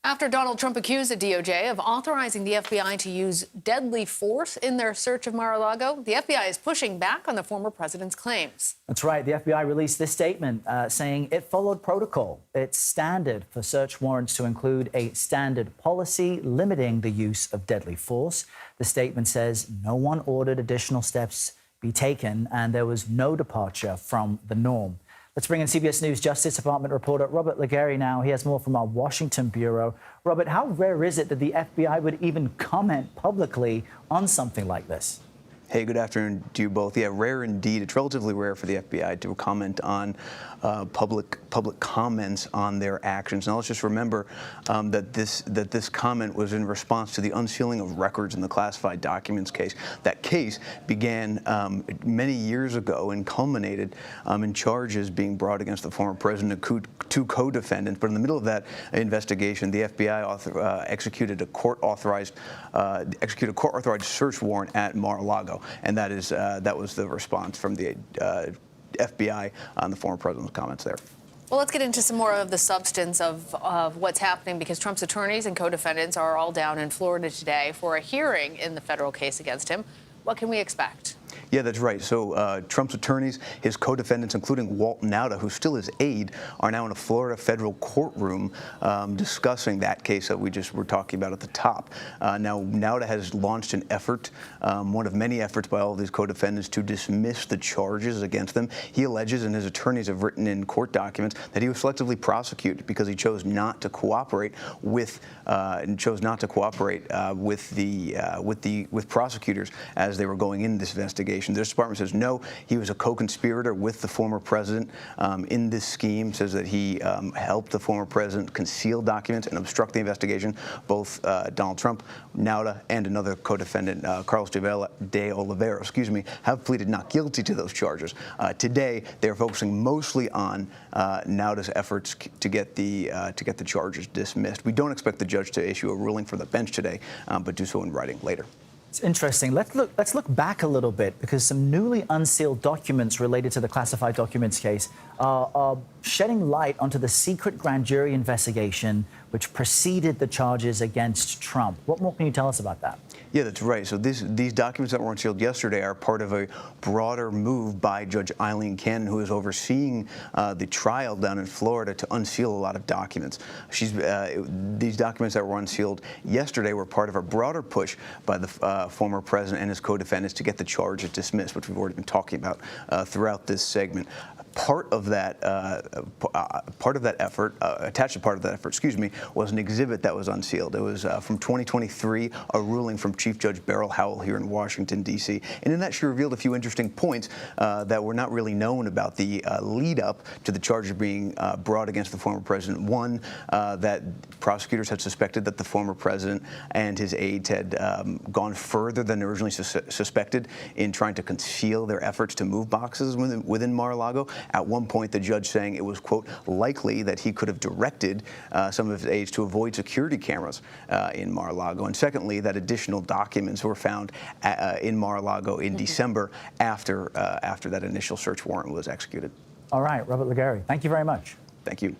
After Donald Trump accused the DOJ of authorizing the FBI to use deadly force in their search of Mar-a-Lago, the FBI is pushing back on the former president's claims. That's right. The FBI released this statement saying it followed protocol. It's standard for search warrants to include a standard policy limiting the use of deadly force. The statement says no one ordered additional steps be taken and there was no departure from the norm. Let's bring in CBS News Justice Department reporter Robert Legare now. He has more from our Washington bureau. Robert, how rare is it that the FBI would even comment publicly on something like this? Hey, good afternoon to you both. Yeah, rare indeed. It's relatively rare for the FBI to comment on public comments on their actions. Now, let's just remember that this comment was in response to the unsealing of records in the classified documents case. That case began many years ago and culminated in charges being brought against the former president and two co-defendants. But in the middle of that investigation, the FBI executed a court-authorized search warrant at Mar-a-Lago. And that was the response from the FBI on the former president's comments there. Well, let's get into some more of the substance of what's happening, because Trump's attorneys and co-defendants are all down in Florida today for a hearing in the federal case against him. What can we expect? Yeah, that's right. So Trump's attorneys, his co-defendants, including Walt Nauta, who's still his aide, are now in a Florida federal courtroom discussing that case that we just were talking about at the top. Now, Nauta has launched an effort, one of many efforts by all of these co-defendants, to dismiss the charges against them. He alleges, and his attorneys have written in court documents, that he was selectively prosecuted because he chose not to cooperate with with prosecutors as they were going into this investigation. This department says no, he was a co-conspirator with the former president in this scheme, says that he helped the former president conceal documents and obstruct the investigation. Both Donald Trump, Nauta, and another co-defendant, Carlos de Oliveira, have pleaded not guilty to those charges. Today, they're focusing mostly on Nauta's efforts to get the charges dismissed. We don't expect the judge to issue a ruling from the bench today, but do so in writing later. It's interesting. Let's look back a little bit, because some newly unsealed documents related to the classified documents case are shedding light onto the secret grand jury investigation which preceded the charges against Trump. What more can you tell us about that? Yeah, that's right. So these documents that were unsealed yesterday are part of a broader move by Judge Eileen Cannon, who is overseeing the trial down in Florida, to unseal a lot of documents. These documents that were unsealed yesterday were part of a broader push by the former president and his co-defendants to get the charges dismissed, which we've already been talking about throughout this segment. Part of that effort, attached to part of that effort, was an exhibit that was unsealed. It was from 2023, a ruling from Chief Judge Beryl Howell here in Washington, D.C. And in that, she revealed a few interesting points that were not really known about the lead up to the charges being brought against the former president. One, that prosecutors had suspected that the former president and his aides had gone further than originally suspected in trying to conceal their efforts to move boxes within Mar-a-Lago. At one point, the judge saying it was, quote, likely that he could have directed some of his aides to avoid security cameras in Mar-a-Lago. And secondly, that additional documents were found in Mar-a-Lago in December after that initial search warrant was executed. All right, Robert Legare, thank you very much. Thank you.